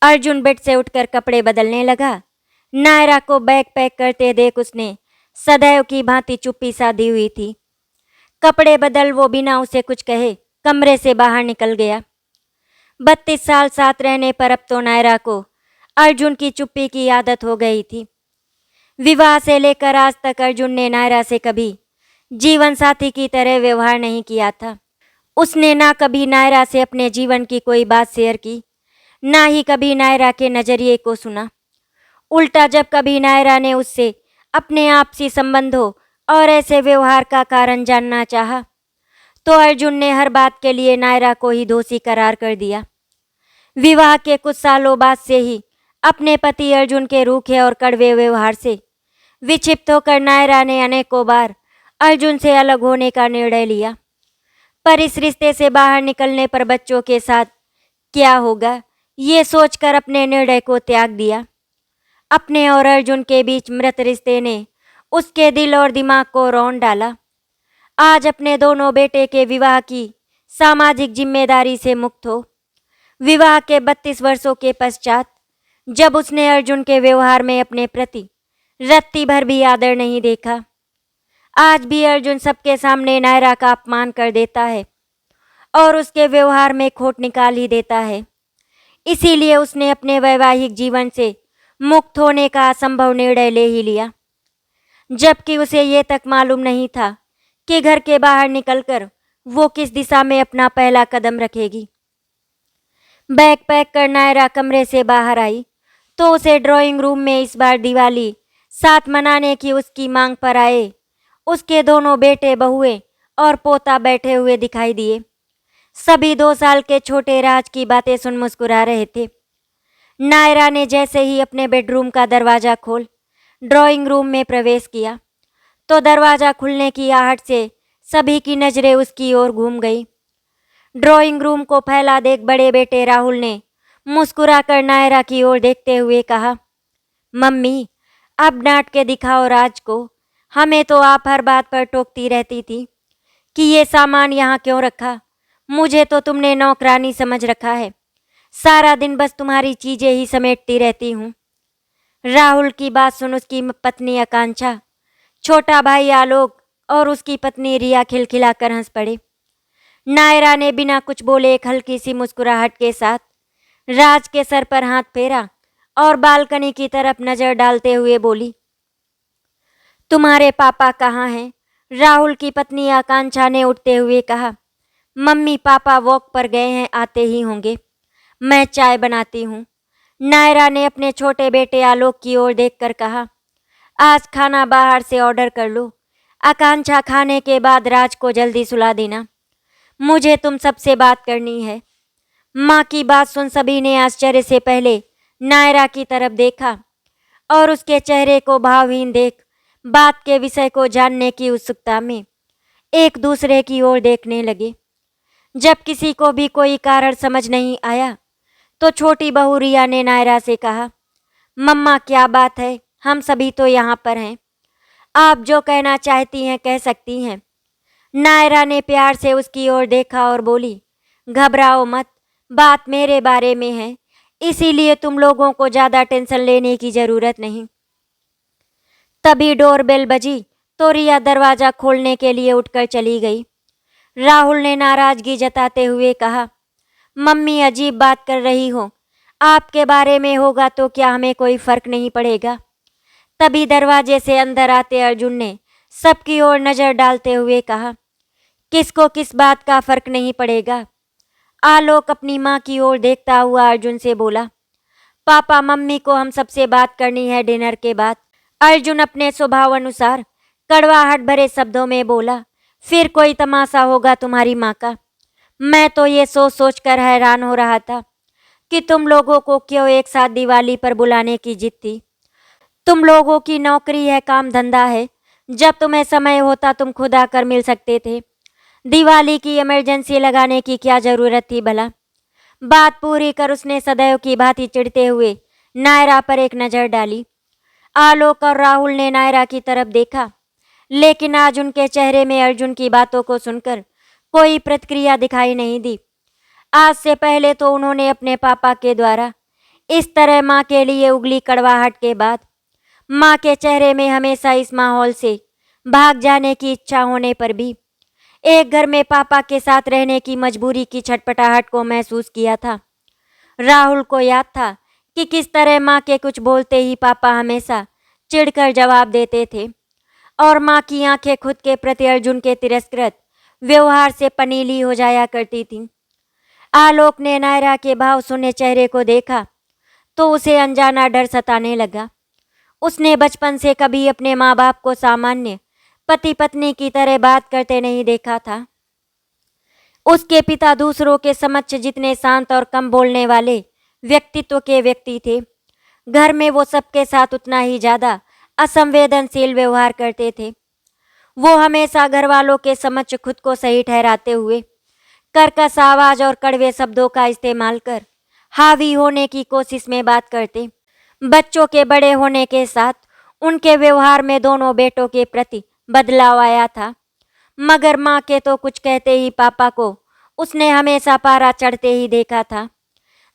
Arjun bed से उठकर कपड़े बदलने लगा। नायरा को बैग पैक करते देख उसने सदैव की भांति चुप्पी साधी हुई थी। कपड़े बदल वो बिना उसे कुछ कहे कमरे से बाहर निकल गया। 32 साल साथ रहने पर अब तो नायरा को अर्जुन की चुप्पी की आदत हो गई थी। विवाह से लेकर आज तक अर्जुन ने नायरा से कभी जीवन साथी की तरह व्यवहार नहीं किया था। उसने ना कभी नायरा से अपने जीवन की कोई बात शेयर की, ना ही कभी नायरा के नजरिए को सुना। उल्टा जब कभी नायरा ने उससे अपने आपसी संबंधों और ऐसे व्यवहार का कारण जानना चाहा, तो अर्जुन ने हर बात के लिए नायरा को ही दोषी करार कर दिया। विवाह के कुछ सालों बाद से ही अपने पति अर्जुन के रूखे और कड़वे व्यवहार से विक्षिप्त होकर नायरा ने अनेकों बार अर्जुन से अलग होने का निर्णय लिया। पर इस रिश्ते से बाहर निकलने पर बच्चों के साथ क्या होगा, ये सोचकर अपने निर्णय को त्याग दिया। अपने और अर्जुन के बीच मृत रिश्ते ने उसके दिल और दिमाग को रौंद डाला। आज अपने दोनों बेटे के विवाह की सामाजिक जिम्मेदारी से मुक्त हो, विवाह के 32 वर्षों के पश्चात जब उसने अर्जुन के व्यवहार में अपने प्रति रत्ती भर भी आदर नहीं देखा, आज भी अर्जुन सबके सामने नायरा का अपमान कर देता है और उसके व्यवहार में खोट निकाल ही देता है। इसीलिए उसने अपने वैवाहिक जीवन से मुक्त होने का असंभव निर्णय ले ही लिया, जबकि उसे ये तक मालूम नहीं था कि घर के बाहर निकलकर वो किस दिशा में अपना पहला कदम रखेगी। बैग पैक कर नायरा कमरे से बाहर आई तो उसे ड्राइंग रूम में इस बार दिवाली साथ मनाने की उसकी मांग पर आए उसके दोनों बेटे बहुएं और पोता बैठे हुए दिखाई दिए। सभी 2 साल के छोटे राज की बातें सुन मुस्कुरा रहे थे। नायरा ने जैसे ही अपने बेडरूम का दरवाज़ा खोल ड्राइंग रूम में प्रवेश किया तो दरवाज़ा खुलने की आहट से सभी की नज़रें उसकी ओर घूम गई। ड्राइंग रूम को फैला देख बड़े बेटे राहुल ने मुस्कुराकर नायरा की ओर देखते हुए कहा, मम्मी अब डांट के दिखाओ राज को, हमें तो आप हर बात पर टोकती रहती थी कि ये सामान यहाँ क्यों रखा। मुझे तो तुमने नौकरानी समझ रखा है, सारा दिन बस तुम्हारी चीज़ें ही समेटती रहती हूँ। राहुल की बात सुन उसकी पत्नी आकांक्षा, छोटा भाई आलोक और उसकी पत्नी रिया खिलखिलाकर हंस पड़े। नायरा ने बिना कुछ बोले एक हल्की सी मुस्कुराहट के साथ राज के सर पर हाथ फेरा और बालकनी की तरफ नजर डालते हुए बोली, तुम्हारे पापा कहाँ हैं? राहुल की पत्नी आकांक्षा ने उठते हुए कहा, मम्मी पापा वॉक पर गए हैं, आते ही होंगे, मैं चाय बनाती हूँ। नायरा ने अपने छोटे बेटे आलोक की ओर देखकर कहा, आज खाना बाहर से ऑर्डर कर लो। आकांक्षा खाने के बाद राज को जल्दी सुला देना, मुझे तुम सबसे बात करनी है। माँ की बात सुन सभी ने आश्चर्य से पहले नायरा की तरफ देखा और उसके चेहरे को भावहीन देख बात के विषय को जानने की उत्सुकता में एक दूसरे की ओर देखने लगे। जब किसी को भी कोई कारण समझ नहीं आया तो छोटी बहू रिया ने नायरा से कहा, मम्मा क्या बात है, हम सभी तो यहाँ पर हैं, आप जो कहना चाहती हैं कह सकती हैं। नायरा ने प्यार से उसकी ओर देखा और बोली, घबराओ मत, बात मेरे बारे में है, इसीलिए तुम लोगों को ज़्यादा टेंशन लेने की ज़रूरत नहीं। तभी डोरबेल बजी तो रिया दरवाज़ा खोलने के लिए उठकर चली गई। राहुल ने नाराज़गी जताते हुए कहा, मम्मी अजीब बात कर रही हो, आपके बारे में होगा तो क्या हमें कोई फ़र्क नहीं पड़ेगा। तभी दरवाजे से अंदर आते अर्जुन ने सबकी ओर नज़र डालते हुए कहा, किसको किस बात का फ़र्क नहीं पड़ेगा। आलोक अपनी माँ की ओर देखता हुआ अर्जुन से बोला, पापा मम्मी को हम सबसे बात करनी है डिनर के बाद। अर्जुन अपने स्वभाव अनुसार कड़वाहट भरे शब्दों में बोला, फिर कोई तमाशा होगा तुम्हारी माँ का। मैं तो ये सोच सोच कर हैरान हो रहा था कि तुम लोगों को क्यों एक साथ दिवाली पर बुलाने की जिद थी। तुम लोगों की नौकरी है, काम धंधा है, जब तुम्हें समय होता तुम खुद आकर मिल सकते थे। दिवाली की इमरजेंसी लगाने की क्या ज़रूरत थी भला। बात पूरी कर उसने सदैव की भांति चिढ़ते हुए नायरा पर एक नज़र डाली। आलोक और राहुल ने नायरा की तरफ देखा, लेकिन आज उनके चेहरे में अर्जुन की बातों को सुनकर कोई प्रतिक्रिया दिखाई नहीं दी। आज से पहले तो उन्होंने अपने पापा के द्वारा इस तरह माँ के लिए उगली कड़वाहट के बाद माँ के चेहरे में हमेशा इस माहौल से भाग जाने की इच्छा होने पर भी एक घर में पापा के साथ रहने की मजबूरी की छटपटाहट को महसूस किया था। राहुल को याद था कि किस तरह माँ के कुछ बोलते ही पापा हमेशा चिढ़कर जवाब देते थे और माँ की आंखें खुद के प्रति अर्जुन के तिरस्कृत व्यवहार से पनीली हो जाया करती थीं। आलोक ने नायरा के भाव शून्य चेहरे को देखा तो उसे अनजाना डर सताने लगा। उसने बचपन से कभी अपने माँ बाप को सामान्य पति पत्नी की तरह बात करते नहीं देखा था। उसके पिता दूसरों के समक्ष जितने शांत और कम बोलने वाले व्यक्तित्व के व्यक्ति थे, घर में वो सबके साथ उतना ही ज़्यादा असंवेदनशील व्यवहार करते थे। वो हमेशा घर वालों के समक्ष खुद को सही ठहराते हुए कर्कश आवाज और कड़वे शब्दों का इस्तेमाल कर हावी होने की कोशिश में बात करते। बच्चों के बड़े होने के साथ उनके व्यवहार में दोनों बेटों के प्रति बदलाव आया था, मगर माँ के तो कुछ कहते ही पापा को उसने हमेशा पारा चढ़ते ही देखा था।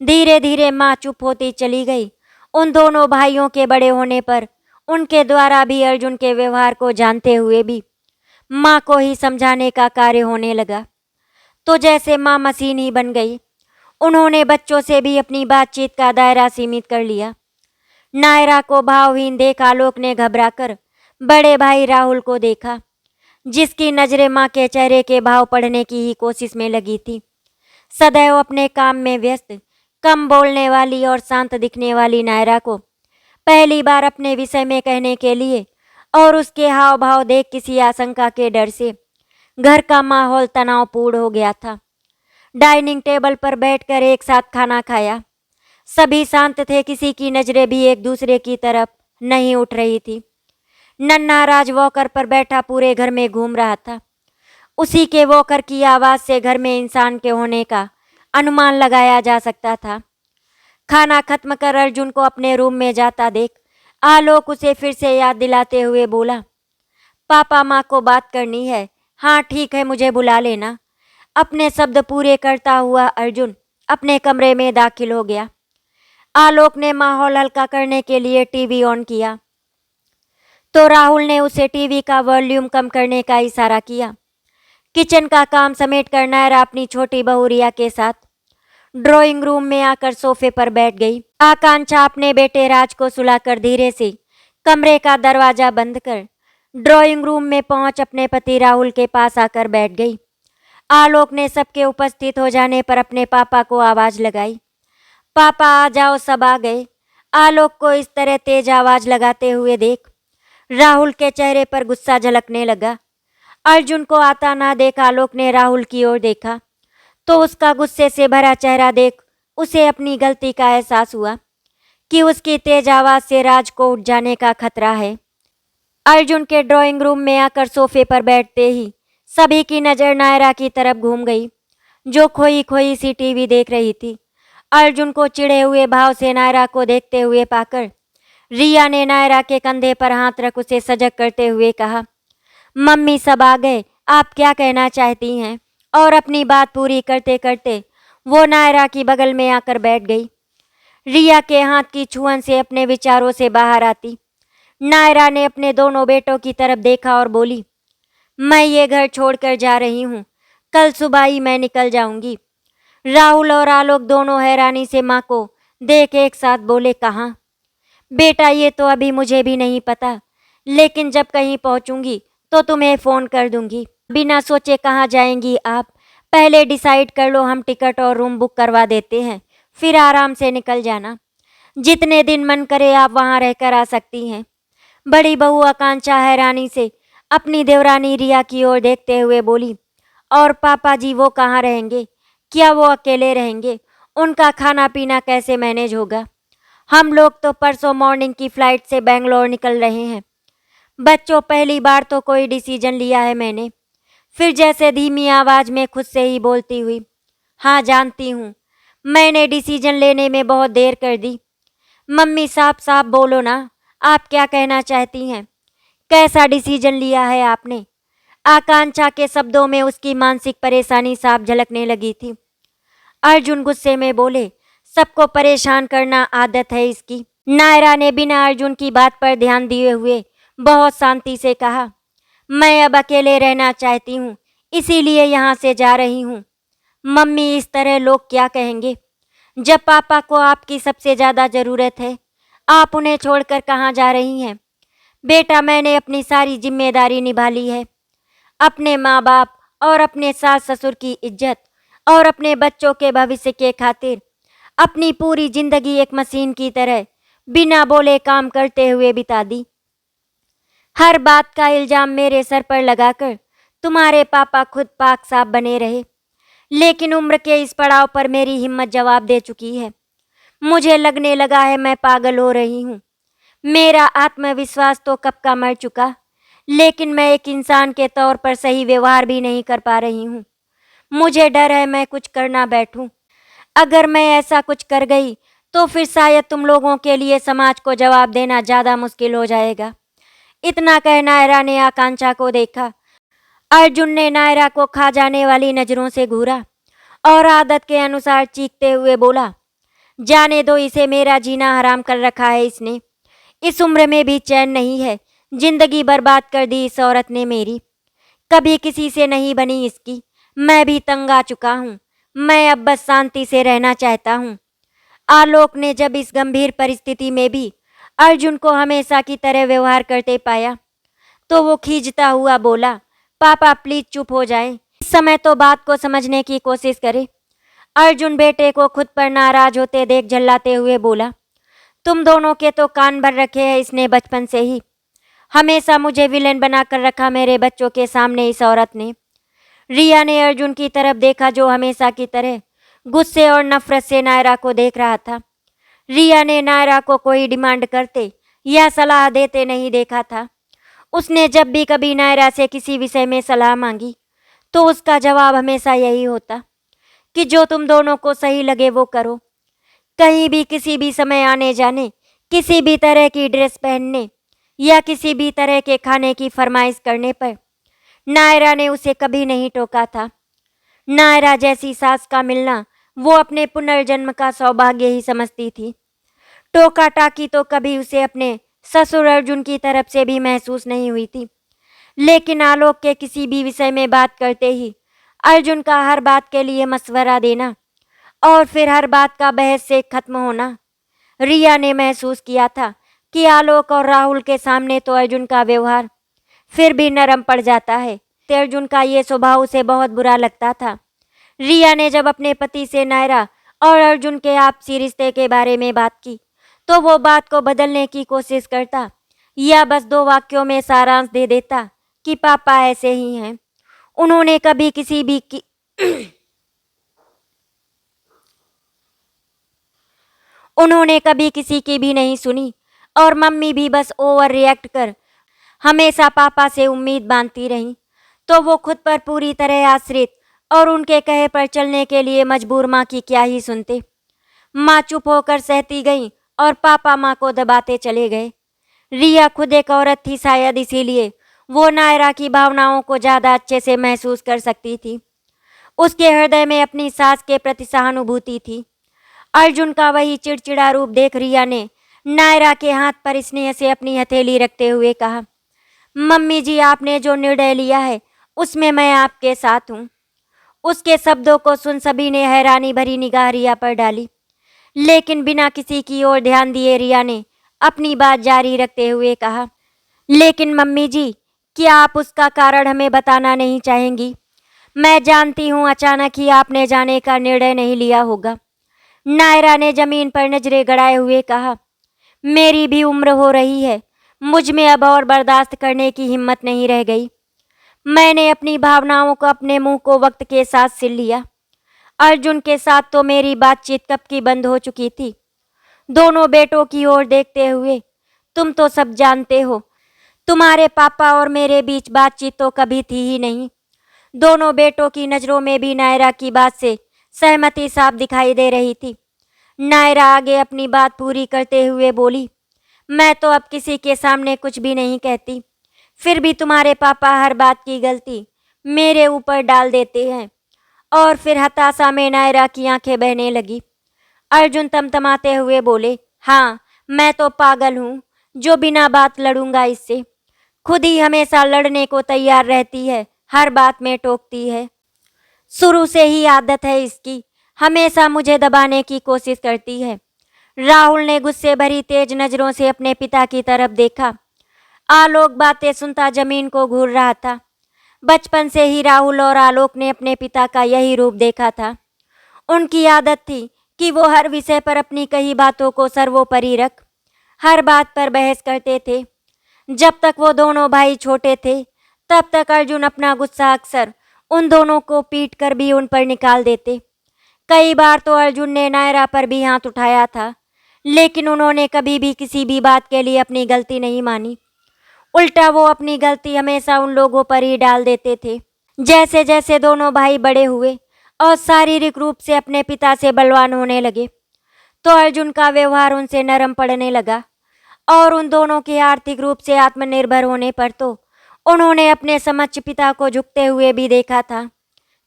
धीरे धीरे माँ चुप होती चली गई। उन दोनों भाइयों के बड़े होने पर उनके द्वारा भी अर्जुन के व्यवहार को जानते हुए भी माँ को ही समझाने का कार्य होने लगा। तो जैसे माँ मशीन ही बन गई, उन्होंने बच्चों से भी अपनी बातचीत का दायरा सीमित कर लिया। नायरा को भावहीन देख आलोक ने घबराकर बड़े भाई राहुल को देखा, जिसकी नजरें माँ के चेहरे के भाव पढ़ने की ही कोशिश में लगी थी। सदैव अपने काम में व्यस्त, कम बोलने वाली और शांत दिखने वाली नायरा को पहली बार अपने विषय में कहने के लिए और उसके हाव भाव देख किसी आशंका के डर से घर का माहौल तनावपूर्ण हो गया था। डाइनिंग टेबल पर बैठकर एक साथ खाना खाया। सभी शांत थे, किसी की नजरें भी एक दूसरे की तरफ नहीं उठ रही थी। नन्हा राज वॉकर पर बैठा पूरे घर में घूम रहा था। उसी के वॉकर की आवाज से घर में इंसान के होने का अनुमान लगाया जा सकता था। खाना खत्म कर अर्जुन को अपने रूम में जाता देख आलोक उसे फिर से याद दिलाते हुए बोला, पापा माँ को बात करनी है। हाँ ठीक है, मुझे बुला लेना। अपने शब्द पूरे करता हुआ अर्जुन अपने कमरे में दाखिल हो गया। आलोक ने माहौल हल्का करने के लिए टीवी ऑन किया तो राहुल ने उसे टीवी का वॉल्यूम कम करने का इशारा किया। किचन का काम समेट कर नायरा अपनी छोटी बहू रिया के साथ ड्राइंग रूम में आकर सोफे पर बैठ गई। आकांक्षा अपने बेटे राज को सुलाकर धीरे से कमरे का दरवाजा बंद कर ड्राइंग रूम में पहुंच अपने पति राहुल के पास आकर बैठ गई। आलोक ने सबके उपस्थित हो जाने पर अपने पापा को आवाज लगाई, पापा आ जाओ, सब आ गए। आलोक को इस तरह तेज आवाज लगाते हुए देख राहुल के चेहरे पर गुस्सा झलकने लगा। अर्जुन को आता ना देख आलोक ने राहुल की ओर देखा तो उसका गुस्से से भरा चेहरा देख उसे अपनी गलती का एहसास हुआ कि उसकी तेज आवाज से राज को उठ जाने का खतरा है। अर्जुन के ड्राइंग रूम में आकर सोफे पर बैठते ही सभी की नज़र नायरा की तरफ घूम गई, जो खोई खोई सी टीवी देख रही थी। अर्जुन को चिढ़े हुए भाव से नायरा को देखते हुए पाकर रिया ने नायरा के कंधे पर हाथ रख उसे सजग करते हुए कहा, मम्मी सब आ गए, आप क्या कहना चाहती हैं? और अपनी बात पूरी करते करते वो नायरा की बगल में आकर बैठ गई। रिया के हाथ की छुअन से अपने विचारों से बाहर आती नायरा ने अपने दोनों बेटों की तरफ देखा और बोली, मैं ये घर छोड़कर जा रही हूँ, कल सुबह ही मैं निकल जाऊंगी। राहुल और आलोक दोनों हैरानी से माँ को देख एक साथ बोले, कहाँ? बेटा ये तो अभी मुझे भी नहीं पता, लेकिन जब कहीं पहुँचूंगी तो तुम्हें फ़ोन कर दूंगी। बिना सोचे कहाँ जाएंगी आप? पहले डिसाइड कर लो, हम टिकट और रूम बुक करवा देते हैं, फिर आराम से निकल जाना। जितने दिन मन करे आप वहाँ रहकर आ सकती हैं। बड़ी बहू आकांक्षा हैरानी से अपनी देवरानी रिया की ओर देखते हुए बोली, और पापा जी वो कहाँ रहेंगे? क्या वो अकेले रहेंगे? उनका खाना पीना कैसे मैनेज होगा? हम लोग तो परसों मॉर्निंग की फ़्लाइट से बेंगलोर निकल रहे हैं। बच्चों पहली बार तो कोई डिसीजन लिया है मैंने। फिर जैसे धीमी आवाज़ में खुद से ही बोलती हुई, हाँ जानती हूँ, मैंने डिसीजन लेने में बहुत देर कर दी। मम्मी साफ साफ बोलो ना, आप क्या कहना चाहती हैं? कैसा डिसीजन लिया है आपने? आकांक्षा के शब्दों में उसकी मानसिक परेशानी साफ झलकने लगी थी। अर्जुन गुस्से में बोले, सबको परेशान करना आदत है इसकी। नायरा ने बिना अर्जुन की बात पर ध्यान दिए हुए बहुत शांति से कहा, मैं अब अकेले रहना चाहती हूँ, इसीलिए यहाँ से जा रही हूँ। मम्मी, इस तरह लोग क्या कहेंगे? जब पापा को आपकी सबसे ज़्यादा ज़रूरत है, आप उन्हें छोड़कर कहाँ जा रही हैं? बेटा, मैंने अपनी सारी जिम्मेदारी निभा ली है। अपने माँ बाप और अपने सास ससुर की इज्जत और अपने बच्चों के भविष्य के खातिर अपनी पूरी जिंदगी एक मशीन की तरह बिना बोले काम करते हुए बिता दी। हर बात का इल्जाम मेरे सर पर लगाकर तुम्हारे पापा खुद पाक साफ बने रहे, लेकिन उम्र के इस पड़ाव पर मेरी हिम्मत जवाब दे चुकी है। मुझे लगने लगा है मैं पागल हो रही हूँ। मेरा आत्मविश्वास तो कब का मर चुका, लेकिन मैं एक इंसान के तौर पर सही व्यवहार भी नहीं कर पा रही हूँ। मुझे डर है मैं कुछ करना बैठूं। अगर मैं ऐसा कुछ कर गई तो फिर शायद तुम लोगों के लिए समाज को जवाब देना ज़्यादा मुश्किल हो जाएगा। इतना कह नायरा ने आकांक्षा को देखा। अर्जुन ने नायरा को खा जाने वाली नज़रों से घूरा और आदत के अनुसार चीखते हुए बोला, जाने दो इसे, मेरा जीना हराम कर रखा है इसने। इस उम्र में भी चैन नहीं है। जिंदगी बर्बाद कर दी इस औरत ने मेरी। कभी किसी से नहीं बनी इसकी। मैं भी तंग आ चुका हूँ। मैं अब बस शांति से रहना चाहता हूँ। आलोक ने जब इस गंभीर परिस्थिति में भी अर्जुन को हमेशा की तरह व्यवहार करते पाया तो वो खींचता हुआ बोला, पापा प्लीज चुप हो जाएं। इस समय तो बात को समझने की कोशिश करें। अर्जुन बेटे को खुद पर नाराज होते देख झल्लाते हुए बोला, तुम दोनों के तो कान भर रखे हैं इसने बचपन से ही। हमेशा मुझे विलेन बनाकर रखा मेरे बच्चों के सामने इस औरत ने। रिया ने अर्जुन की तरफ देखा जो हमेशा की तरह गुस्से और नफरत से नायरा को देख रहा था। रिया ने नायरा को कोई डिमांड करते या सलाह देते नहीं देखा था। उसने जब भी कभी नायरा से किसी विषय में सलाह मांगी तो उसका जवाब हमेशा यही होता कि जो तुम दोनों को सही लगे वो करो। कहीं भी किसी भी समय आने जाने, किसी भी तरह की ड्रेस पहनने या किसी भी तरह के खाने की फरमाइश करने पर नायरा ने उसे कभी नहीं टोका था। नायरा जैसी सास का मिलना वो अपने पुनर्जन्म का सौभाग्य ही समझती थी। टोका टाकी तो कभी उसे अपने ससुर अर्जुन की तरफ से भी महसूस नहीं हुई थी, लेकिन आलोक के किसी भी विषय में बात करते ही अर्जुन का हर बात के लिए मशवरा देना और फिर हर बात का बहस से खत्म होना। रिया ने महसूस किया था कि आलोक और राहुल के सामने तो अर्जुन का व्यवहार फिर भी नरम पड़ जाता है। तो अर्जुन का ये स्वभाव उसे बहुत बुरा लगता था। रिया ने जब अपने पति से नायरा और अर्जुन के आपसी रिश्ते के बारे में बात की तो वो बात को बदलने की कोशिश करता या बस दो वाक्यों में सारांश दे देता कि पापा ऐसे ही हैं। उन्होंने कभी किसी भी की उन्होंने कभी किसी की भी नहीं सुनी और मम्मी भी बस ओवर रिएक्ट कर हमेशा पापा से उम्मीद बांधती रहीं, तो वो खुद पर पूरी तरह आश्रित और उनके कहे पर चलने के लिए मजबूर माँ की क्या ही सुनते। माँ चुप होकर सहती गई और पापा माँ को दबाते चले गए। रिया खुद एक औरत थी, शायद इसीलिए वो नायरा की भावनाओं को ज़्यादा अच्छे से महसूस कर सकती थी। उसके हृदय में अपनी सास के प्रति सहानुभूति थी। अर्जुन का वही चिड़चिड़ा रूप देख रिया ने नायरा के हाथ पर स्नेह से अपनी हथेली रखते हुए कहा, मम्मी जी, आपने जो निर्णय लिया है उसमें मैं आपके साथ हूँ। उसके शब्दों को सुन सभी ने हैरानी भरी निगाह रिया पर डाली, लेकिन बिना किसी की ओर ध्यान दिए रिया ने अपनी बात जारी रखते हुए कहा, लेकिन मम्मी जी, क्या आप उसका कारण हमें बताना नहीं चाहेंगी? मैं जानती हूँ अचानक ही आपने जाने का निर्णय नहीं लिया होगा। नायरा ने जमीन पर नजरें गड़ाए हुए कहा, मेरी भी उम्र हो रही है, मुझ में अब और बर्दाश्त करने की हिम्मत नहीं रह गई। मैंने अपनी भावनाओं को अपने मुंह को वक्त के साथ सिल लिया। अर्जुन के साथ तो मेरी बातचीत कब की बंद हो चुकी थी। दोनों बेटों की ओर देखते हुए, तुम तो सब जानते हो, तुम्हारे पापा और मेरे बीच बातचीत तो कभी थी ही नहीं। दोनों बेटों की नज़रों में भी नायरा की बात से सहमति साफ दिखाई दे रही थी। नायरा आगे अपनी बात पूरी करते हुए बोली, मैं तो अब किसी के सामने कुछ भी नहीं कहती, फिर भी तुम्हारे पापा हर बात की गलती मेरे ऊपर डाल देते हैं। और फिर हताशा में नायरा की आंखें बहने लगी। अर्जुन तमतमाते हुए बोले, हाँ, मैं तो पागल हूँ जो बिना बात लड़ूंगा इससे। खुद ही हमेशा लड़ने को तैयार रहती है, हर बात में टोकती है। शुरू से ही आदत है इसकी, हमेशा मुझे दबाने की कोशिश करती है। राहुल ने गुस्से भरी तेज नजरों से अपने पिता की तरफ देखा। आलोक बातें सुनता जमीन को घूर रहा था। बचपन से ही राहुल और आलोक ने अपने पिता का यही रूप देखा था। उनकी आदत थी कि वो हर विषय पर अपनी कही बातों को सर्वोपरि रख हर बात पर बहस करते थे। जब तक वो दोनों भाई छोटे थे, तब तक अर्जुन अपना गुस्सा अक्सर उन दोनों को पीट कर भी उन पर निकाल देते। कई बार तो अर्जुन ने नायरा पर भी हाथ उठाया था, लेकिन उन्होंने कभी भी किसी भी बात के लिए अपनी गलती नहीं मानी। उल्टा वो अपनी गलती हमेशा उन लोगों पर ही डाल देते थे। जैसे जैसे दोनों भाई बड़े हुए और शारीरिक रूप से अपने पिता से बलवान होने लगे, तो अर्जुन का व्यवहार उनसे नरम पड़ने लगा। और उन दोनों के आर्थिक रूप से आत्मनिर्भर होने पर तो उन्होंने अपने समक्ष पिता को झुकते हुए भी देखा था।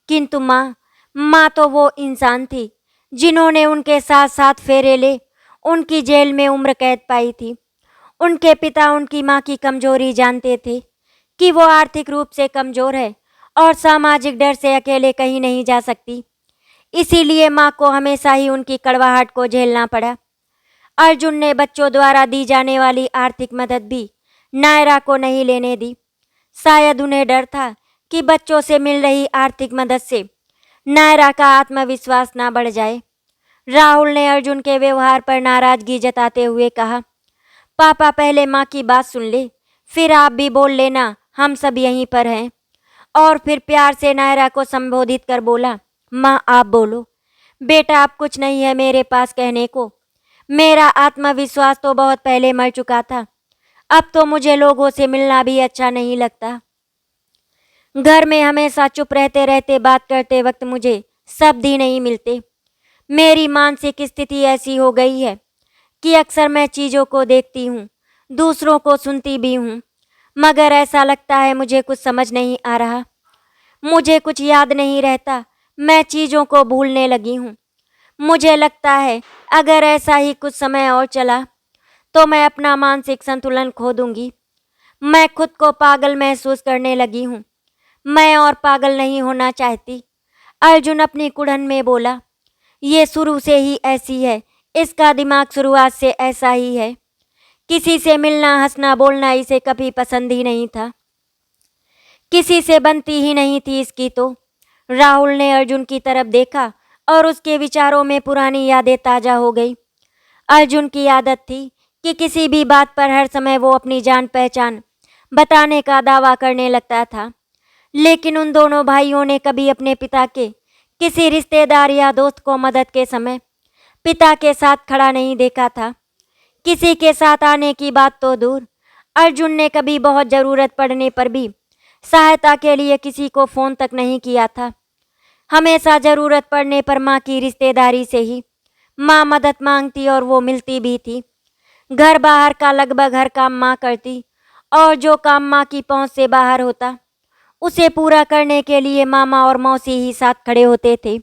किंतु माँ तो वो इंसान थी जिन्होंने उनके साथ साथ फेरे ले उनकी जेल में उम्र कैद पाई थी। उनके पिता उनकी माँ की कमजोरी जानते थे कि वो आर्थिक रूप से कमजोर है और सामाजिक डर से अकेले कहीं नहीं जा सकती। इसीलिए माँ को हमेशा ही उनकी कड़वाहट को झेलना पड़ा। अर्जुन ने बच्चों द्वारा दी जाने वाली आर्थिक मदद भी नायरा को नहीं लेने दी। शायद उन्हें डर था कि बच्चों से मिल रही आर्थिक मदद से नायरा का आत्मविश्वास ना बढ़ जाए। राहुल ने अर्जुन के व्यवहार पर नाराजगी जताते हुए कहा, पापा पहले माँ की बात सुन ले, फिर आप भी बोल लेना, हम सब यहीं पर हैं। और फिर प्यार से नायरा को संबोधित कर बोला, माँ आप बोलो। बेटा अब कुछ नहीं है मेरे पास कहने को। मेरा आत्मविश्वास तो बहुत पहले मर चुका था। अब तो मुझे लोगों से मिलना भी अच्छा नहीं लगता। घर में हमेशा चुप रहते रहते बात करते वक्त मुझे शब्द ही नहीं मिलते। मेरी मानसिक स्थिति ऐसी हो गई है कि अक्सर मैं चीज़ों को देखती हूँ, दूसरों को सुनती भी हूँ, मगर ऐसा लगता है मुझे कुछ समझ नहीं आ रहा। मुझे कुछ याद नहीं रहता, मैं चीज़ों को भूलने लगी हूँ। मुझे लगता है अगर ऐसा ही कुछ समय और चला तो मैं अपना मानसिक संतुलन खो दूंगी। मैं खुद को पागल महसूस करने लगी हूँ। मैं और पागल नहीं होना चाहती। अर्जुन अपनी कुड़न में बोला, ये शुरू से ही ऐसी है, इसका दिमाग शुरुआत से ऐसा ही है। किसी से मिलना, हंसना, बोलना इसे कभी पसंद ही नहीं था। किसी से बनती ही नहीं थी इसकी तो। राहुल ने अर्जुन की तरफ देखा और उसके विचारों में पुरानी यादें ताज़ा हो गई। अर्जुन की आदत थी कि किसी भी बात पर हर समय वो अपनी जान पहचान बताने का दावा करने लगता था, लेकिन उन दोनों भाइयों ने कभी अपने पिता के किसी रिश्तेदार या दोस्त को मदद के समय पिता के साथ खड़ा नहीं देखा था। किसी के साथ आने की बात तो दूर, अर्जुन ने कभी बहुत ज़रूरत पड़ने पर भी सहायता के लिए किसी को फ़ोन तक नहीं किया था। हमेशा ज़रूरत पड़ने पर माँ की रिश्तेदारी से ही माँ मदद मांगती और वो मिलती भी थी। घर बाहर का लगभग हर काम माँ करती और जो काम माँ की पहुँच से बाहर होता उसे पूरा करने के लिए मामा और मौसी ही साथ खड़े होते थे।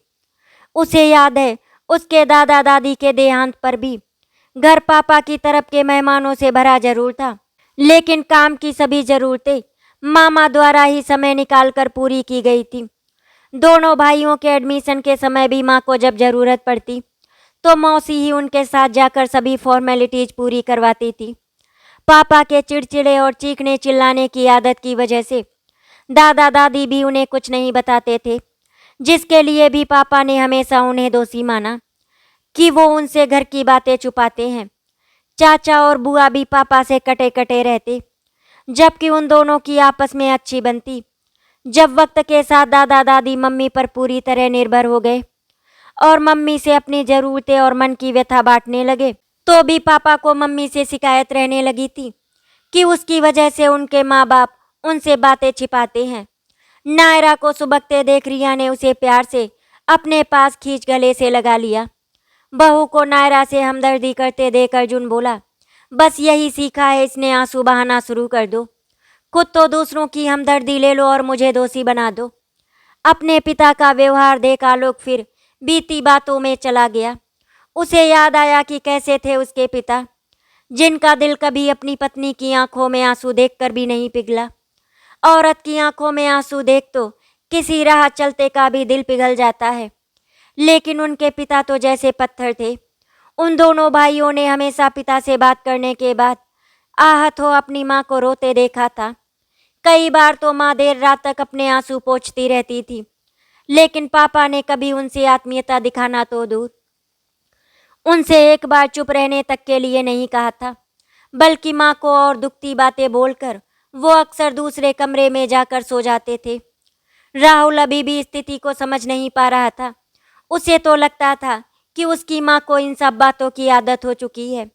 उसे याद है उसके दादा दादी के देहांत पर भी घर पापा की तरफ के मेहमानों से भरा जरूर था, लेकिन काम की सभी ज़रूरतें मामा द्वारा ही समय निकालकर पूरी की गई थी। दोनों भाइयों के एडमिशन के समय भी माँ को जब ज़रूरत पड़ती तो मौसी ही उनके साथ जाकर सभी फॉर्मेलिटीज पूरी करवाती थी। पापा के चिड़चिड़े और चीखने चिल्लाने की आदत की वजह से दादा दादी भी उन्हें कुछ नहीं बताते थे, जिसके लिए भी पापा ने हमेशा उन्हें दोषी माना कि वो उनसे घर की बातें छुपाते हैं। चाचा और बुआ भी पापा से कटे कटे रहते, जबकि उन दोनों की आपस में अच्छी बनती। जब वक्त के साथ दादा दादी मम्मी पर पूरी तरह निर्भर हो गए और मम्मी से अपनी ज़रूरतें और मन की व्यथा बांटने लगे, तो भी पापा को मम्मी से शिकायत रहने लगी थी कि उसकी वजह से उनके माँ बाप उनसे बातें छिपाते हैं। नायरा को सुबकते देख रिया ने उसे प्यार से अपने पास खींच गले से लगा लिया। बहू को नायरा से हमदर्दी करते देख अर्जुन बोला, बस यही सीखा है इसने, आंसू बहाना शुरू कर दो। खुद तो दूसरों की हमदर्दी ले लो और मुझे दोषी बना दो। अपने पिता का व्यवहार देख आलोक फिर बीती बातों में चला गया। उसे याद आया कि कैसे थे उसके पिता, जिनका दिल कभी अपनी पत्नी की आंखों में आंसू देखकर भी नहीं पिघला। औरत की आंखों में आंसू देख तो किसी राह चलते का भी दिल पिघल जाता है, लेकिन उनके पिता तो जैसे पत्थर थे। उन दोनों भाइयों ने हमेशा पिता से बात करने के बाद आहत हो अपनी माँ को रोते देखा था। कई बार तो माँ देर रात तक अपने आंसू पोंछती रहती थी, लेकिन पापा ने कभी उनसे आत्मीयता दिखाना तो दूर, उनसे एक बार चुप रहने तक के लिए नहीं कहा था, बल्कि माँ को और दुखती बातें बोलकर वो अक्सर दूसरे कमरे में जाकर सो जाते थे। राहुल अभी भी स्थिति को समझ नहीं पा रहा था। उसे तो लगता था कि उसकी माँ को इन सब बातों की आदत हो चुकी है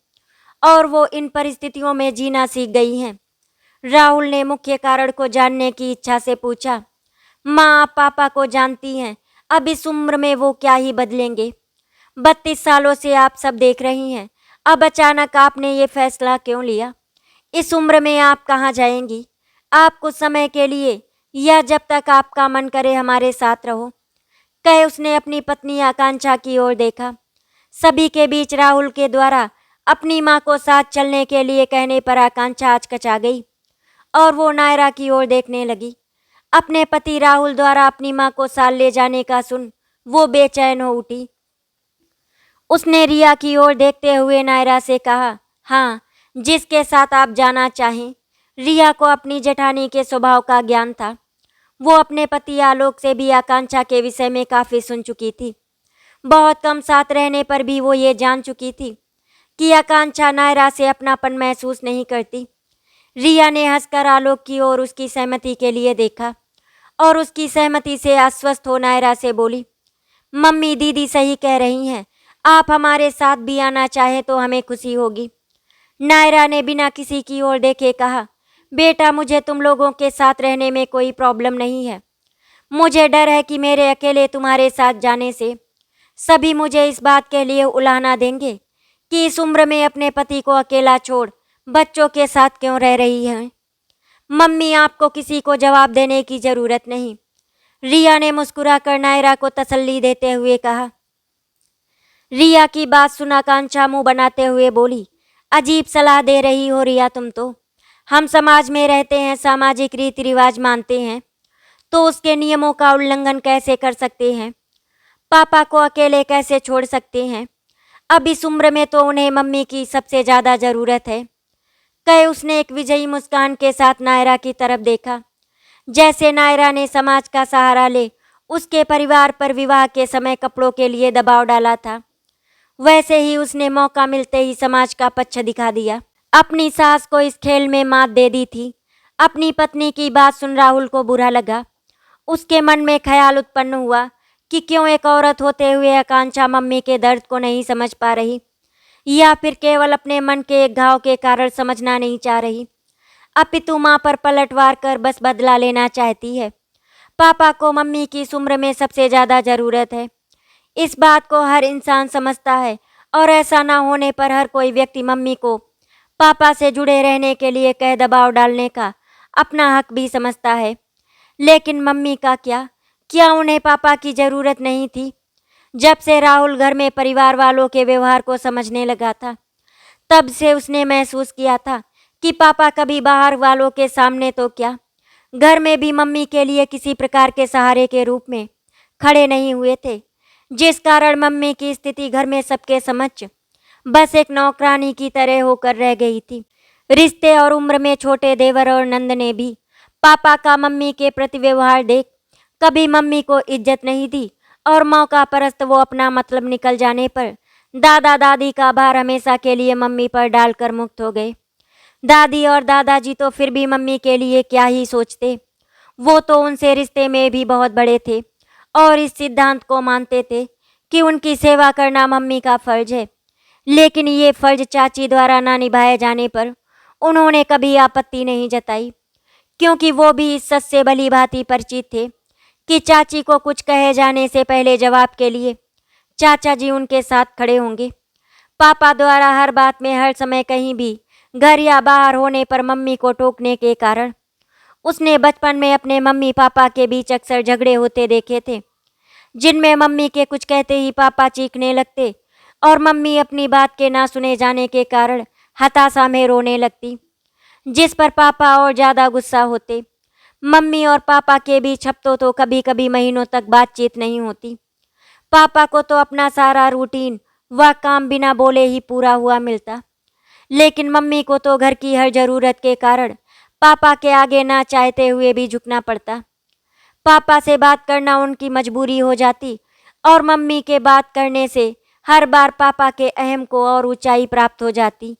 और वो इन परिस्थितियों में जीना सीख गई हैं। राहुल ने मुख्य कारण को जानने की इच्छा से पूछा, माँ आप पापा को जानती हैं, अब इस उम्र में वो क्या ही बदलेंगे। 32 सालों से आप सब देख रही हैं, अब अचानक आपने ये फैसला क्यों लिया? इस उम्र में आप कहाँ जाएंगी? आप कुछ समय के लिए या जब तक आपका मन करे हमारे साथ रहो, कहे उसने अपनी पत्नी आकांक्षा की ओर देखा। सभी के बीच राहुल के द्वारा अपनी माँ को साथ चलने के लिए कहने पर आकांक्षा आचकचा गई और वो नायरा की ओर देखने लगी। अपने पति राहुल द्वारा अपनी माँ को साथ ले जाने का सुन वो बेचैन हो उठी। उसने रिया की ओर देखते हुए नायरा से कहा, हाँ, जिसके साथ आप जाना चाहें। रिया को अपनी जेठानी के स्वभाव का ज्ञान था। वो अपने पति आलोक से भी आकांक्षा के विषय में काफ़ी सुन चुकी थी। बहुत कम साथ रहने पर भी वो ये जान चुकी थी कि आकांक्षा नायरा से अपनापन महसूस नहीं करती। रिया ने हंसकर आलोक की ओर उसकी सहमति के लिए देखा और उसकी सहमति से आश्वस्त हो नायरा से बोली, मम्मी दीदी सही कह रही हैं, आप हमारे साथ भी आना चाहें तो हमें खुशी होगी। नायरा ने बिना किसी की ओर देखे कहा, बेटा मुझे तुम लोगों के साथ रहने में कोई प्रॉब्लम नहीं है। मुझे डर है कि मेरे अकेले तुम्हारे साथ जाने से सभी मुझे इस बात के लिए उलाहना देंगे कि इस उम्र में अपने पति को अकेला छोड़ बच्चों के साथ क्यों रह रही हैं। मम्मी आपको किसी को जवाब देने की ज़रूरत नहीं। रिया ने मुस्कुराकर नायरा को तसल्ली देते हुए कहा। रिया की बात सुन आकांक्षा मुंह बनाते हुए बोली, अजीब सलाह दे रही हो रिया तुम तो। हम समाज में रहते हैं, सामाजिक रीति रिवाज मानते हैं, तो उसके नियमों का उल्लंघन कैसे कर सकते हैं? पापा को अकेले कैसे छोड़ सकते हैं? अब इस उम्र में तो उन्हें मम्मी की सबसे ज़्यादा ज़रूरत है। कहे उसने एक विजयी मुस्कान के साथ नायरा की तरफ देखा। जैसे नायरा ने समाज का सहारा ले उसके परिवार पर विवाह के समय कपड़ों के लिए दबाव डाला था, वैसे ही उसने मौका मिलते ही समाज का पक्ष दिखा दिया। अपनी सास को इस खेल में मात दे दी थी। अपनी पत्नी की बात सुन राहुल को बुरा लगा। उसके मन में ख्याल उत्पन्न हुआ कि क्यों एक औरत होते हुए आकांक्षा मम्मी के दर्द को नहीं समझ पा रही, या फिर केवल अपने मन के एक घाव के कारण समझना नहीं चाह रही, अपितु माँ पर पलटवार कर बस बदला लेना चाहती है। पापा को मम्मी की इस उम्र में सबसे ज़्यादा ज़रूरत है। इस बात को हर इंसान समझता है और ऐसा ना होने पर हर कोई व्यक्ति मम्मी को पापा से जुड़े रहने के लिए कह दबाव डालने का अपना हक भी समझता है। लेकिन मम्मी का क्या उन्हें पापा की ज़रूरत नहीं थी? जब से राहुल घर में परिवार वालों के व्यवहार को समझने लगा था, तब से उसने महसूस किया था कि पापा कभी बाहर वालों के सामने तो क्या, घर में भी मम्मी के लिए किसी प्रकार के सहारे के रूप में खड़े नहीं हुए थे, जिस कारण मम्मी की स्थिति घर में सबके समक्ष बस एक नौकरानी की तरह होकर रह गई थी। रिश्ते और उम्र में छोटे देवर और नंद ने भी पापा का मम्मी के प्रति व्यवहार देख कभी मम्मी को इज्जत नहीं दी और मौका परस्त वो अपना मतलब निकल जाने पर दादा दादी का भार हमेशा के लिए मम्मी पर डालकर मुक्त हो गए। दादी और दादाजी तो फिर भी मम्मी के लिए क्या ही सोचते, वो तो उनसे रिश्ते में भी बहुत बड़े थे और इस सिद्धांत को मानते थे कि उनकी सेवा करना मम्मी का फर्ज है। लेकिन ये फर्ज चाची द्वारा ना निभाए जाने पर उन्होंने कभी आपत्ति नहीं जताई, क्योंकि वो भी इस सच से भली भांति परिचित थे कि चाची को कुछ कहे जाने से पहले जवाब के लिए चाचा जी उनके साथ खड़े होंगे। पापा द्वारा हर बात में हर समय कहीं भी घर या बाहर होने पर मम्मी को टोकने के कारण उसने बचपन में अपने मम्मी पापा के बीच अक्सर झगड़े होते देखे थे, जिनमें मम्मी के कुछ कहते ही पापा चीखने लगते और मम्मी अपनी बात के ना सुने जाने के कारण हताशा में रोने लगती, जिस पर पापा और ज़्यादा गुस्सा होते। मम्मी और पापा के बीच हफ्तों तो कभी कभी महीनों तक बातचीत नहीं होती। पापा को तो अपना सारा रूटीन व काम बिना बोले ही पूरा हुआ मिलता, लेकिन मम्मी को तो घर की हर ज़रूरत के कारण पापा के आगे ना चाहते हुए भी झुकना पड़ता। पापा से बात करना उनकी मजबूरी हो जाती और मम्मी के बात करने से हर बार पापा के अहम को और ऊंचाई प्राप्त हो जाती।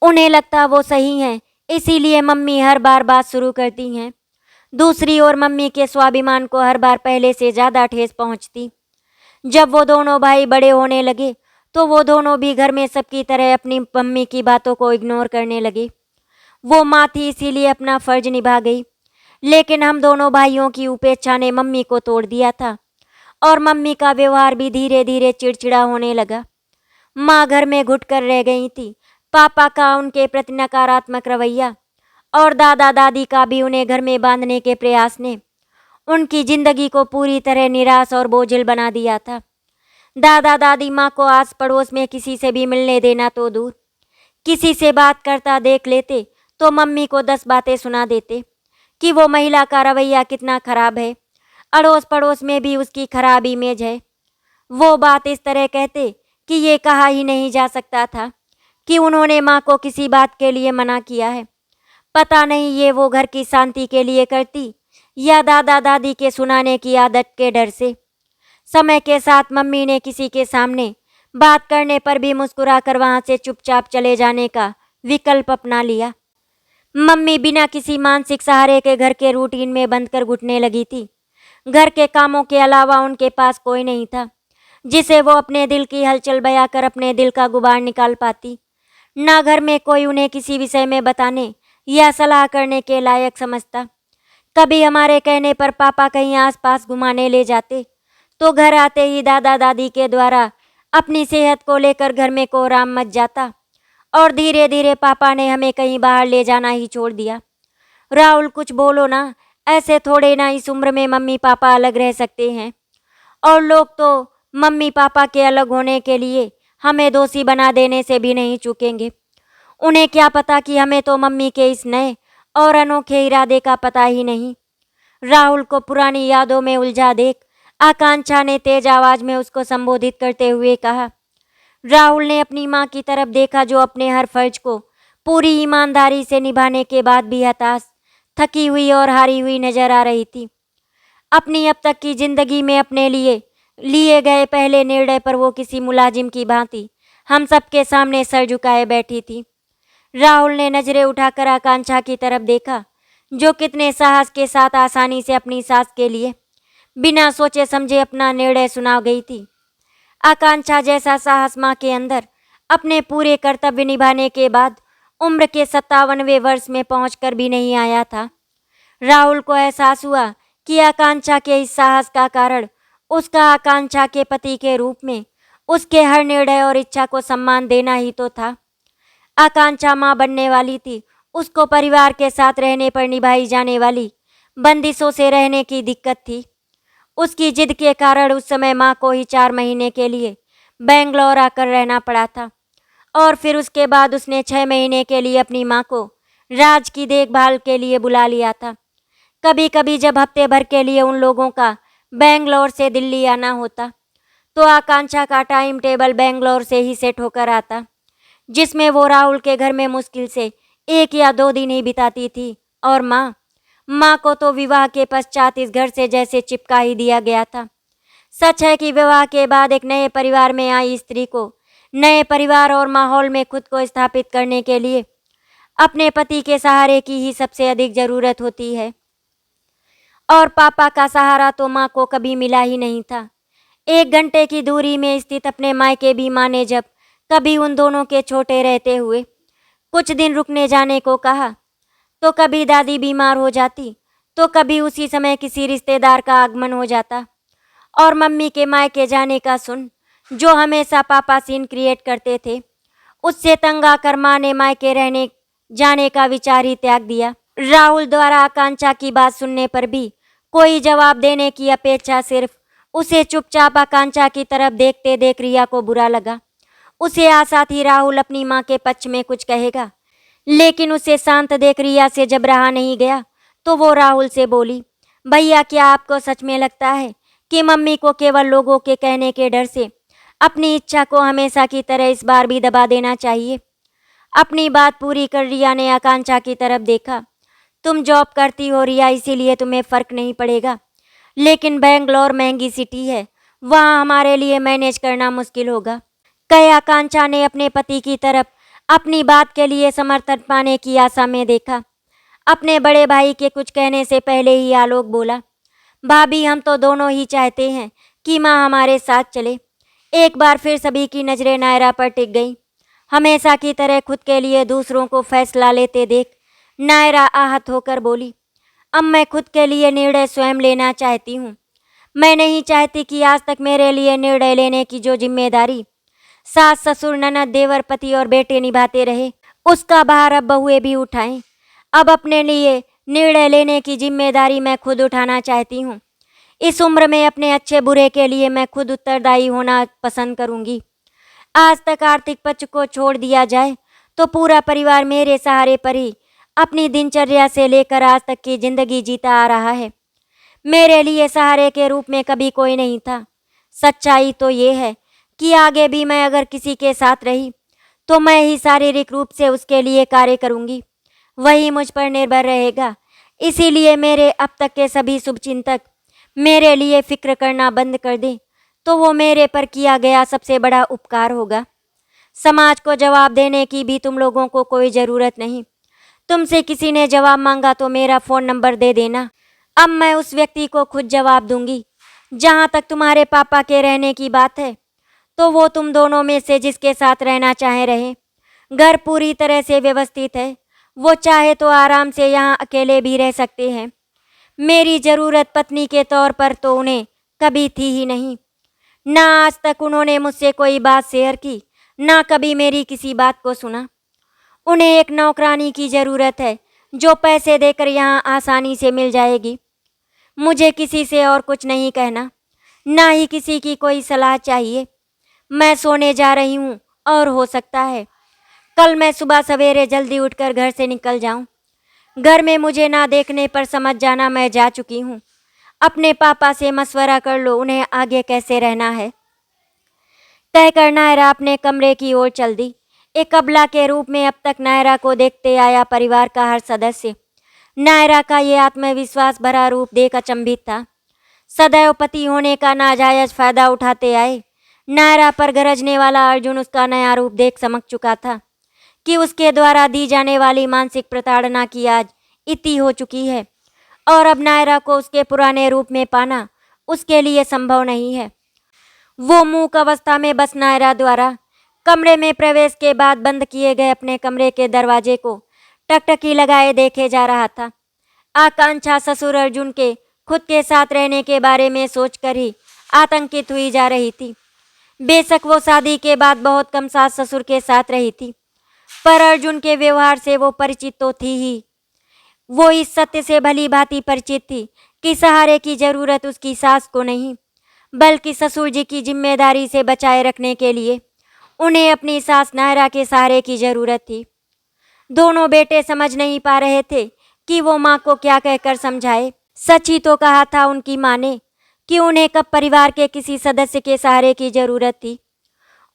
उन्हें लगता वो सही हैं, इसीलिए मम्मी हर बार बात शुरू करती हैं। दूसरी ओर मम्मी के स्वाभिमान को हर बार पहले से ज़्यादा ठेस पहुंचती। जब वो दोनों भाई बड़े होने लगे तो वो दोनों भी घर में सबकी तरह अपनी मम्मी की बातों को इग्नोर करने लगे। वो माँ थी इसीलिए अपना फर्ज निभा गई, लेकिन हम दोनों भाइयों की उपेक्षा ने मम्मी को तोड़ दिया था और मम्मी का व्यवहार भी धीरे धीरे चिड़चिड़ा होने लगा। माँ घर में घुट कर रह गई थी। पापा का उनके प्रति नकारात्मक रवैया और दादा दादी का भी उन्हें घर में बांधने के प्रयास ने उनकी जिंदगी को पूरी तरह निराश और बोझिल बना दिया था। दादा दादी माँ को आस पड़ोस में किसी से भी मिलने देना तो दूर, किसी से बात करता देख लेते तो मम्मी को 10 बातें सुना देते कि वो महिला का रवैया कितना खराब है, अड़ोस पड़ोस में भी उसकी खराब इमेज है। वो बात इस तरह कहते कि ये कहा ही नहीं जा सकता था कि उन्होंने माँ को किसी बात के लिए मना किया है। पता नहीं ये वो घर की शांति के लिए करती या दादा दादी के सुनाने की आदत के डर से। समय के साथ मम्मी ने किसी के सामने बात करने पर भी मुस्कुरा कर वहाँ से चुपचाप चले जाने का विकल्प अपना लिया। मम्मी बिना किसी मानसिक सहारे के घर के रूटीन में बंद कर घुटने लगी थी। घर के कामों के अलावा उनके पास कोई नहीं था जिसे वो अपने दिल की हलचल बयां कर अपने दिल का गुबार निकाल पाती। ना घर में कोई उन्हें किसी विषय में बताने या सलाह करने के लायक समझता। कभी हमारे कहने पर पापा कहीं आसपास घुमाने ले जाते तो घर आते ही दादा दादी के द्वारा अपनी सेहत को लेकर घर में कोहराम मच जाता और धीरे धीरे पापा ने हमें कहीं बाहर ले जाना ही छोड़ दिया। राहुल कुछ बोलो ना, ऐसे थोड़े ना इस उम्र में मम्मी पापा अलग रह सकते हैं, और लोग तो मम्मी पापा के अलग होने के लिए हमें दोषी बना देने से भी नहीं चूकेंगे। उन्हें क्या पता कि हमें तो मम्मी के इस नए और अनोखे इरादे का पता ही नहीं। राहुल को पुरानी यादों में उलझा देख आकांक्षा ने तेज आवाज में उसको संबोधित करते हुए कहा। राहुल ने अपनी माँ की तरफ देखा जो अपने हर फर्ज को पूरी ईमानदारी से निभाने के बाद भी हताश, थकी हुई और हारी हुई नजर आ रही थी। अपनी अब तक की जिंदगी में अपने लिए गए पहले निर्णय पर वो किसी मुलाजिम की भांति हम सबके सामने सर झुकाए बैठी थी। राहुल ने नजरें उठाकर आकांक्षा की तरफ देखा जो कितने साहस के साथ आसानी से अपनी सास के लिए बिना सोचे समझे अपना निर्णय सुना गई थी। आकांक्षा जैसा साहस माँ के अंदर अपने पूरे कर्तव्य निभाने के बाद उम्र के 57वें वर्ष में पहुंचकर भी नहीं आया था। राहुल को एहसास हुआ कि आकांक्षा के इस साहस का कारण उसका आकांक्षा के पति के रूप में उसके हर निर्णय और इच्छा को सम्मान देना ही तो था। आकांक्षा माँ बनने वाली थी, उसको परिवार के साथ रहने पर निभाई जाने वाली बंदिशों से रहने की दिक्कत थी। उसकी जिद के कारण उस समय माँ को ही 4 महीने के लिए बेंगलोर आकर रहना पड़ा था और फिर उसके बाद उसने 6 महीने के लिए अपनी माँ को राज की देखभाल के लिए बुला लिया था। कभी कभी जब हफ्ते भर के लिए उन लोगों का बेंगलोर से दिल्ली आना होता तो आकांक्षा का टाइम टेबल बेंगलोर से ही सेट होकर आता, जिसमें वो राहुल के घर में मुश्किल से 1 या 2 दिन ही बिताती थी। और माँ को तो विवाह के पश्चात इस घर से जैसे चिपका ही दिया गया था। सच है कि विवाह के बाद एक नए परिवार में आई स्त्री को नए परिवार और माहौल में खुद को स्थापित करने के लिए अपने पति के सहारे की ही सबसे अधिक ज़रूरत होती है, और पापा का सहारा तो माँ को कभी मिला ही नहीं था। 1 घंटे की दूरी में स्थित अपने मायके भी माँ ने जब कभी उन दोनों के छोटे रहते हुए कुछ दिन रुकने जाने को कहा तो कभी दादी बीमार हो जाती तो कभी उसी समय किसी रिश्तेदार का आगमन हो जाता, और मम्मी के मायके जाने का सुन जो हमेशा पापा सीन क्रिएट करते थे उससे तंग आकर माँ ने मायके रहने जाने का विचार ही त्याग दिया। राहुल द्वारा आकांक्षा की बात सुनने पर भी कोई जवाब देने की अपेक्षा सिर्फ उसे चुपचाप आकांक्षा की तरफ देखते देख रिया को बुरा लगा। उसे आशा थी राहुल अपनी माँ के पक्ष में कुछ कहेगा, लेकिन उसे शांत देख रिया से जब रहा नहीं गया तो वो राहुल से बोली, भैया क्या आपको सच में लगता है कि मम्मी को केवल लोगों के कहने के डर से अपनी इच्छा को हमेशा की तरह इस बार भी दबा देना चाहिए? अपनी बात पूरी कर रिया ने आकांक्षा की तरफ देखा। तुम जॉब करती हो रिया, इसीलिए तुम्हें फर्क नहीं पड़ेगा, लेकिन बेंगलोर महंगी सिटी है, वहाँ हमारे लिए मैनेज करना मुश्किल होगा। कई आकांक्षा ने अपने पति की तरफ अपनी बात के लिए समर्थन पाने की आशा में देखा। अपने बड़े भाई के कुछ कहने से पहले ही आलोक बोला, भाभी हम तो दोनों ही चाहते हैं कि माँ हमारे साथ चले। एक बार फिर सभी की नज़रें नायरा पर टिक गई। हमेशा की तरह खुद के लिए दूसरों को फैसला लेते देख नायरा आहत होकर बोली, अब मैं खुद के लिए निर्णय स्वयं लेना चाहती हूँ। मैं नहीं चाहती कि आज तक मेरे लिए निर्णय लेने की जो जिम्मेदारी सास ससुर ननद देवर पति और बेटे निभाते रहे, उसका भार अब बहुएं भी उठाएं। अब अपने लिए निर्णय लेने की जिम्मेदारी मैं खुद उठाना चाहती हूँ। इस उम्र में अपने अच्छे बुरे के लिए मैं खुद उत्तरदायी होना पसंद करूँगी। आज तक आर्थिक पक्ष को छोड़ दिया जाए तो पूरा परिवार मेरे सहारे पर ही अपनी दिनचर्या से लेकर आज तक की जिंदगी जीता आ रहा है। मेरे लिए सहारे के रूप में कभी कोई नहीं था। सच्चाई तो ये है कि आगे भी मैं अगर किसी के साथ रही तो मैं ही शारीरिक रूप से उसके लिए कार्य करूँगी, वही मुझ पर निर्भर रहेगा। इसीलिए मेरे अब तक के सभी शुभचिंतक मेरे लिए फिक्र करना बंद कर दें तो वो मेरे पर किया गया सबसे बड़ा उपकार होगा। समाज को जवाब देने की भी तुम लोगों को कोई ज़रूरत नहीं। तुमसे किसी ने जवाब मांगा तो मेरा फ़ोन नंबर दे देना, अब मैं उस व्यक्ति को खुद जवाब दूंगी। जहाँ तक तुम्हारे पापा के रहने की बात है तो वो तुम दोनों में से जिसके साथ रहना चाहे रहे। घर पूरी तरह से व्यवस्थित है, वो चाहे तो आराम से यहाँ अकेले भी रह सकते हैं। मेरी ज़रूरत पत्नी के तौर पर तो उन्हें कभी थी ही नहीं। ना आज तक उन्होंने मुझसे कोई बात शेयर की, ना कभी मेरी किसी बात को सुना। उन्हें एक नौकरानी की ज़रूरत है जो पैसे देकर यहाँ आसानी से मिल जाएगी। मुझे किसी से और कुछ नहीं कहना, ना ही किसी की कोई सलाह चाहिए। मैं सोने जा रही हूँ और हो सकता है कल मैं सुबह सवेरे जल्दी उठकर घर से निकल जाऊँ। घर में मुझे ना देखने पर समझ जाना मैं जा चुकी हूँ। अपने पापा से मशवरा कर लो उन्हें आगे कैसे रहना है। कहकर नायरा अपने कमरे की ओर चल दी। एक अबला के रूप में अब तक नायरा को देखते आया परिवार का हर सदस्य नायरा का ये आत्मविश्वास भरा रूप देख अचंभित था। सदैव पति होने का नाजायज फायदा उठाते आए नायरा पर गरजने वाला अर्जुन उसका नया रूप देख समझ चुका था कि उसके द्वारा दी जाने वाली मानसिक प्रताड़ना की आज इति हो चुकी है और अब नायरा को उसके पुराने रूप में पाना उसके लिए संभव नहीं है। वो मूक अवस्था में बस नायरा द्वारा कमरे में प्रवेश के बाद बंद किए गए अपने कमरे के दरवाजे को टकटकी लगाए देखे जा रहा था। आकांक्षा ससुर अर्जुन के खुद के साथ रहने के बारे में सोचकर ही आतंकित हुई जा रही थी। बेशक वो शादी के बाद बहुत कम सास ससुर के साथ रही थी, पर अर्जुन के व्यवहार से वो परिचित तो थी ही। वो इस सत्य से भली भांति परिचित थी कि सहारे की जरूरत उसकी सास को नहीं, बल्कि ससुर जी की जिम्मेदारी से बचाए रखने के लिए उन्हें अपनी सास नायरा के सहारे की जरूरत थी। दोनों बेटे समझ नहीं पा रहे थे कि वो माँ को क्या कहकर समझाए। सच ही तो कहा था उनकी माँ ने कि उन्हें कब परिवार के किसी सदस्य के सहारे की जरूरत थी।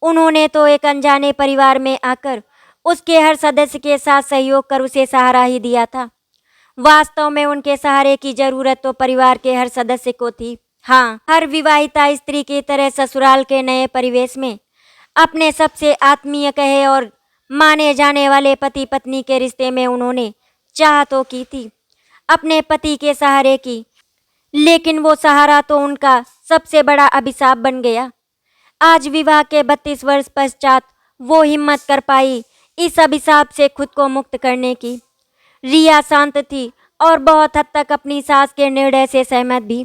उन्होंने तो एक अनजाने परिवार में आकर उसके हर सदस्य के साथ सहयोग कर उसे सहारा ही दिया था। वास्तव में उनके सहारे की जरूरत तो परिवार के हर सदस्य को थी। हाँ, हर विवाहिता स्त्री की तरह ससुराल के नए परिवेश में अपने सबसे आत्मीय कहे और माने जाने वाले पति पत्नी के रिश्ते में उन्होंने चाह तो की थी अपने पति के सहारे की, लेकिन वो सहारा तो उनका सबसे बड़ा अभिशाप बन गया। आज विवाह के 32 वर्ष पश्चात वो हिम्मत कर पाई इस अभिशाप से खुद को मुक्त करने की। रिया शांत थी और बहुत हद तक अपनी सास के निर्णय से सहमत भी।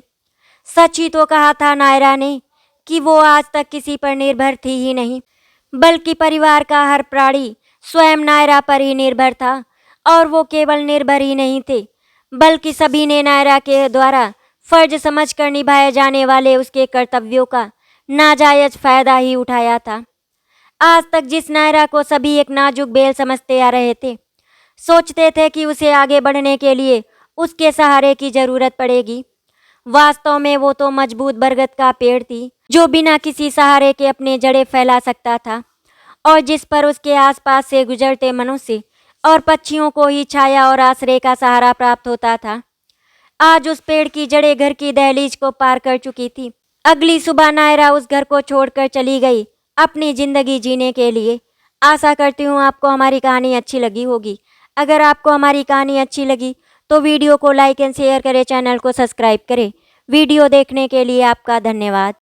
सच ही तो कहा था नायरा ने कि वो आज तक किसी पर निर्भर थी ही नहीं, बल्कि परिवार का हर प्राणी स्वयं नायरा पर ही निर्भर था। और वो केवल निर्भर ही नहीं थे, बल्कि सभी ने नायरा के द्वारा फर्ज समझकर निभाए जाने वाले उसके कर्तव्यों का नाजायज फायदा ही उठाया था। आज तक जिस नायरा को सभी एक नाजुक बेल समझते आ रहे थे, सोचते थे कि उसे आगे बढ़ने के लिए उसके सहारे की जरूरत पड़ेगी, वास्तव में वो तो मजबूत बरगद का पेड़ थी जो बिना किसी सहारे के अपने जड़ें फैला सकता था और जिस पर उसके आसपास से गुजरते मनुष्य और पक्षियों को ही छाया और आश्रय का सहारा प्राप्त होता था। आज उस पेड़ की जड़ें घर की दहलीज को पार कर चुकी थी। अगली सुबह नायरा उस घर को छोड़कर चली गई अपनी जिंदगी जीने के लिए। आशा करती हूँ आपको हमारी कहानी अच्छी लगी होगी। अगर आपको हमारी कहानी अच्छी लगी तो वीडियो को लाइक एंड शेयर करें, चैनल को सब्सक्राइब करें। वीडियो देखने के लिए आपका धन्यवाद।